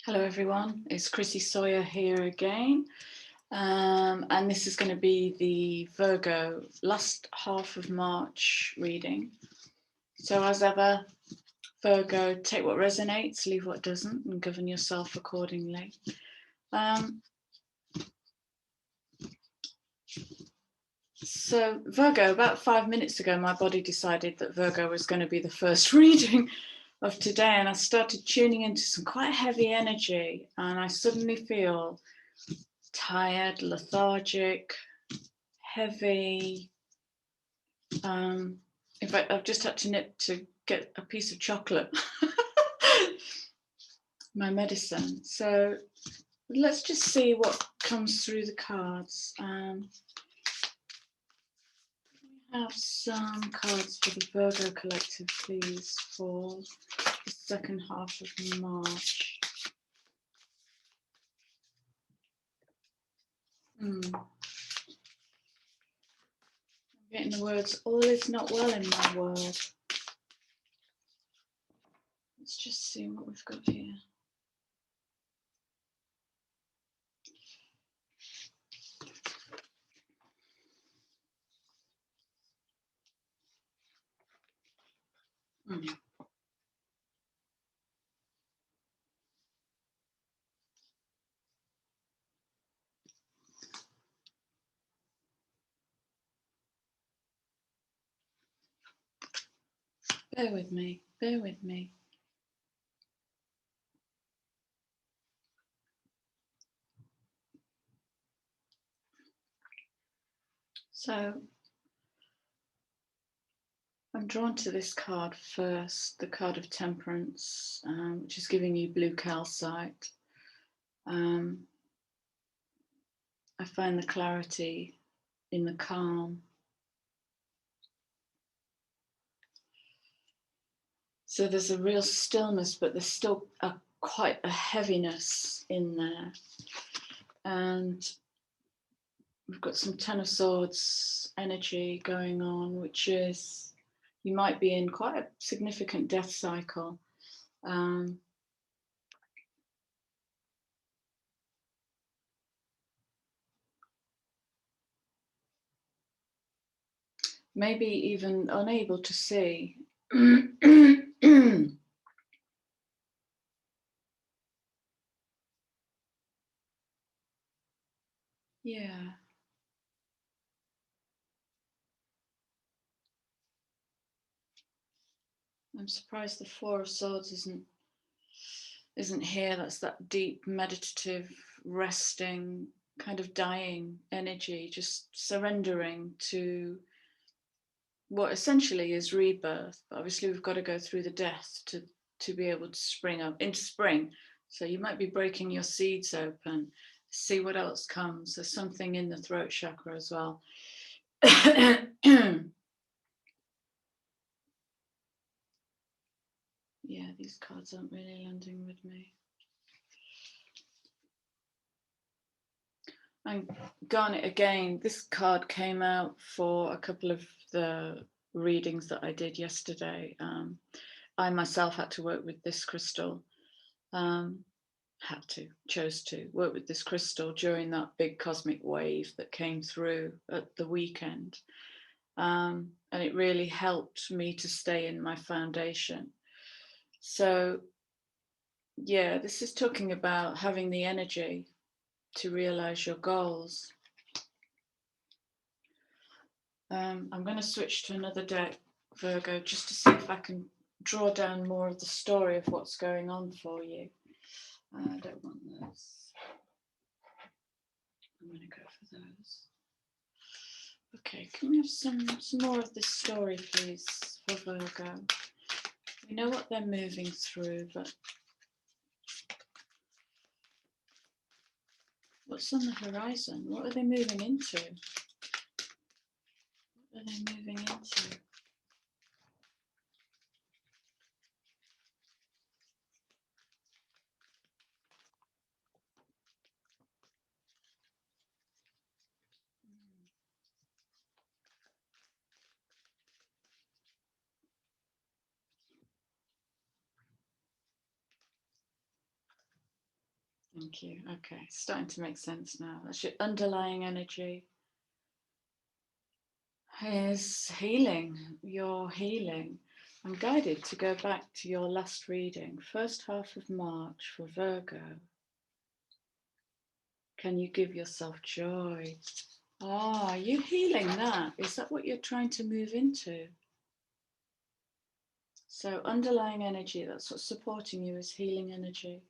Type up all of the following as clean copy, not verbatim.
Hello everyone, it's Chrissy Sawyer here again, and this is going to be the Virgo last half of March reading. So as ever, Virgo, take what resonates, leave what doesn't, and govern yourself accordingly. So Virgo, about 5 minutes ago, my body decided that Virgo was going to be the first reading of today, and I started tuning into some quite heavy energy, and I suddenly feel tired, lethargic, heavy. In fact, I've just had to nip to get a piece of chocolate, my medicine. So let's just see what comes through the cards. We have some cards for the Virgo collective, please, for the second half of March. I'm getting the words, all is not well in my world. Let's just see what we've got here. Bear with me, bear with me. So I'm drawn to this card first, the card of Temperance, which is giving you blue calcite. I find the clarity in the calm. So there's a real stillness, but there's still quite a heaviness in there. And we've got some Ten of Swords energy going on, which is, you might be in quite a significant death cycle. Maybe even unable to see. Yeah. I'm surprised the Four of Swords isn't here. That's that deep, meditative, resting, kind of dying energy, just surrendering to what essentially is rebirth. But obviously we've got to go through the death to be able to spring up into spring. So you might be breaking your seeds open, see what else comes. There's something in the throat chakra as well. Yeah, these cards aren't really landing with me. And Garnet again, this card came out for a couple of the readings that I did yesterday. I myself had to work with this crystal, chose to work with this crystal during that big cosmic wave that came through at the weekend. And it really helped me to stay in my foundation. So yeah, this is talking about having the energy to realize your goals. I'm going to switch to another deck, Virgo, just to see if I can draw down more of the story of what's going on for you. I don't want those. I'm going to go for those. Okay, can we have some more of this story, please, for Virgo? We know what they're moving through, but what's on the horizon? What are they moving into? What are they moving into? Thank you. Okay, starting to make sense now. That's your underlying energy. Is healing. You're healing. I'm guided to go back to your last reading, first half of March for Virgo. Can you give yourself joy? Ah, are you healing that? Is that what you're trying to move into? So underlying energy, that's what's supporting you, is healing energy.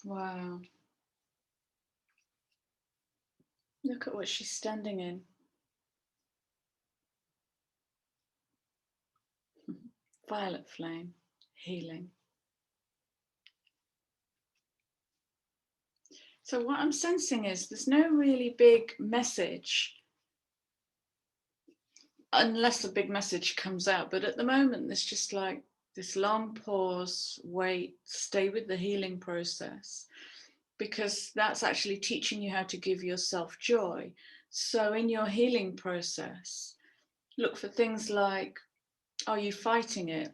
Wow. Look at what she's standing in. Violet flame, healing. So what I'm sensing is there's no really big message, unless a big message comes out. But at the moment, there's just like this long pause, wait, stay with the healing process, because that's actually teaching you how to give yourself joy. So in your healing process, look for things like, are you fighting it?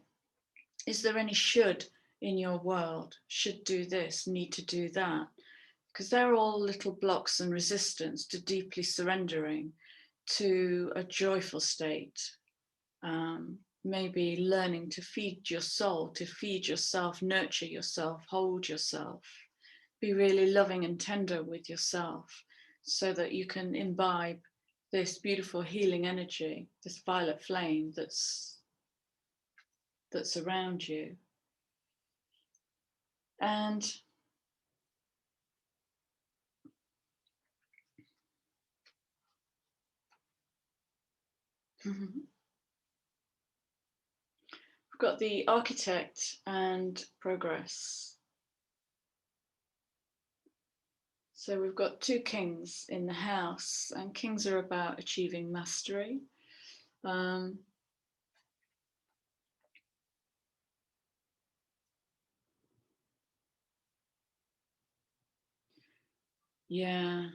Is there any should in your world? Should do this, need to do that? Because they're all little blocks and resistance to deeply surrendering to a joyful state. Maybe learning to feed your soul, to feed yourself, nurture yourself, hold yourself, be really loving and tender with yourself so that you can imbibe this beautiful healing energy, this violet flame that's around you. And we've got the architect and progress. So we've got two kings in the house, and kings are about achieving mastery. Yeah.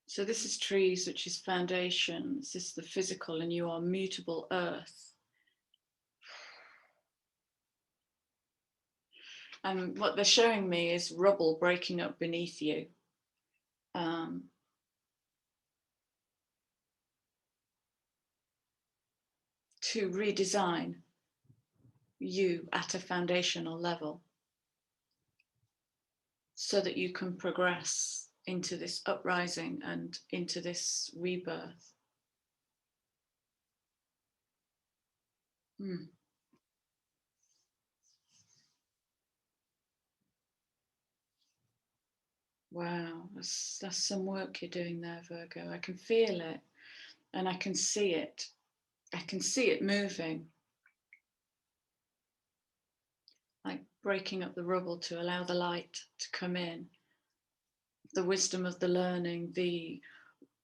So this is trees, which is foundations. This is the physical, and you are mutable earth. And what they're showing me is rubble breaking up beneath you. To redesign you at a foundational level so that you can progress into this uprising and into this rebirth. Wow, that's some work you're doing there, Virgo. I can feel it and I can see it. I can see it moving, like breaking up the rubble to allow the light to come in. The wisdom of the learning, the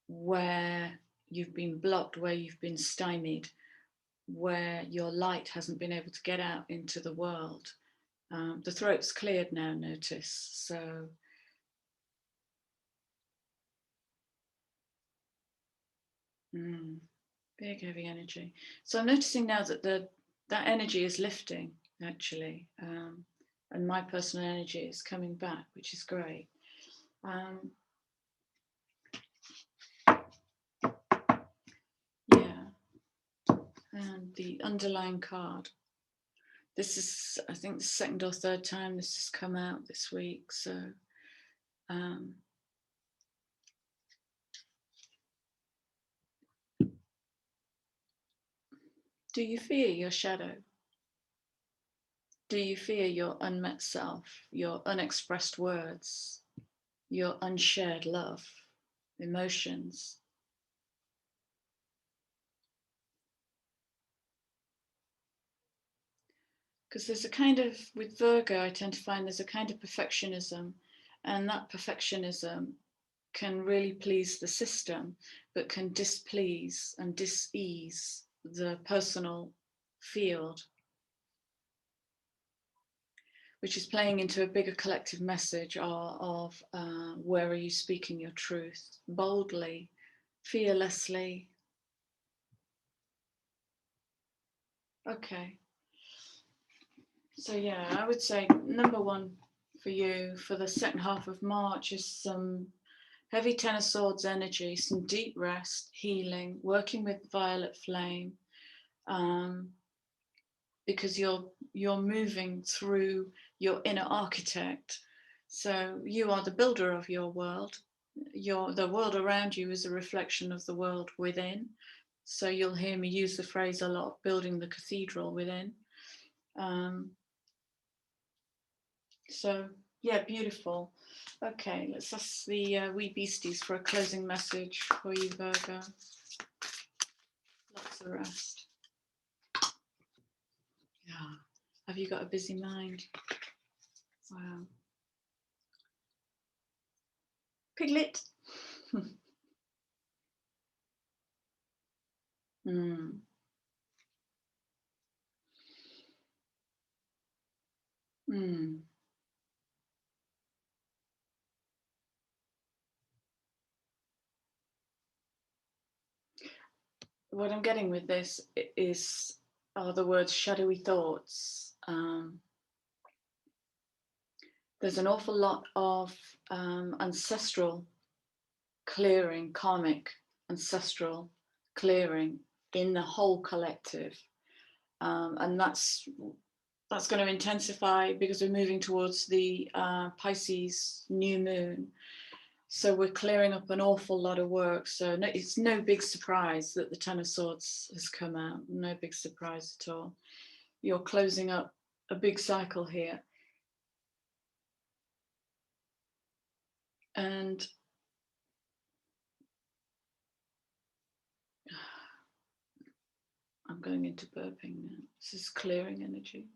where you've been blocked, where you've been stymied, where your light hasn't been able to get out into the world. The throat's cleared now, notice. So big heavy energy. So I'm noticing now that that energy is lifting actually, and my personal energy is coming back, which is great. Yeah, and the underlying card. This is, I think, the second or third time this has come out this week. So do you fear your shadow? Do you fear your unmet self, your unexpressed words, your unshared love, emotions? Because there's a kind of, with Virgo, I tend to find there's a kind of perfectionism, and that perfectionism can really please the system, but can displease and dis-ease the personal field, which is playing into a bigger collective message of where are you speaking your truth? Boldly, fearlessly. Okay. So yeah, I would say number one for you for the second half of March is some heavy Ten of Swords energy, some deep rest, healing, working with violet flame, because you're moving through your inner architect. So you are the builder of your world. The world around you is a reflection of the world within. So you'll hear me use the phrase a lot, building the cathedral within. So yeah, beautiful. Okay, let's ask the wee beasties for a closing message for you, Virgo. Lots of rest. Yeah. Have you got a busy mind? Wow. Piglet. Mm. Mm. What I'm getting with this are the words shadowy thoughts. There's an awful lot of ancestral clearing, karmic ancestral clearing in the whole collective, and that's going to intensify because we're moving towards the Pisces new moon. So we're clearing up an awful lot of work. So it's no big surprise that the Ten of Swords has come out. No big surprise at all. You're closing up a big cycle here. And I'm going into burping now. This is clearing energy.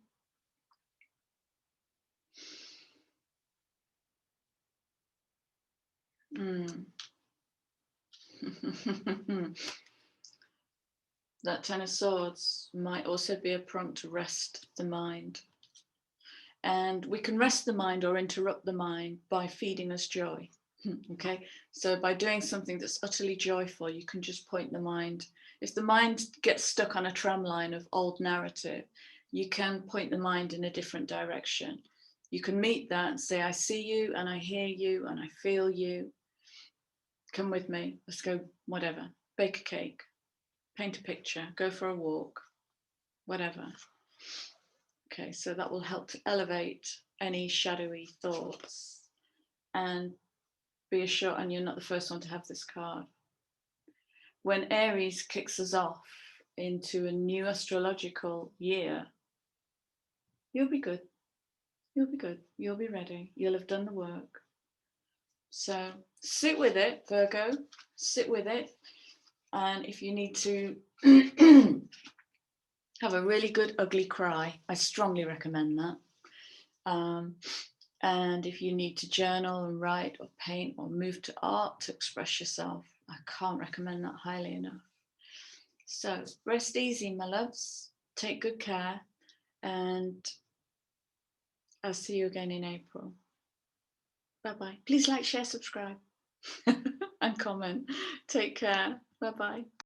That Ten of Swords might also be a prompt to rest the mind. And we can rest the mind or interrupt the mind by feeding us joy. Okay, so by doing something that's utterly joyful, you can just point the mind. If the mind gets stuck on a tram line of old narrative, you can point the mind in a different direction. You can meet that and say, I see you and I hear you and I feel you. Come with me, let's go, whatever. Bake a cake, paint a picture, go for a walk, whatever. Okay, so that will help to elevate any shadowy thoughts. And be assured, and you're not the first one to have this card. When Aries kicks us off into a new astrological year, you'll be good. You'll be good. You'll be ready. You'll have done the work. So sit with it, Virgo. Sit with it. And if you need to have a really good ugly cry, I strongly recommend that. And if you need to journal and write or paint or move to art to express yourself, I can't recommend that highly enough. So rest easy, my loves. Take good care. And I'll see you again in April. Bye-bye. Please like, share, subscribe, and comment. Take care. Bye-bye.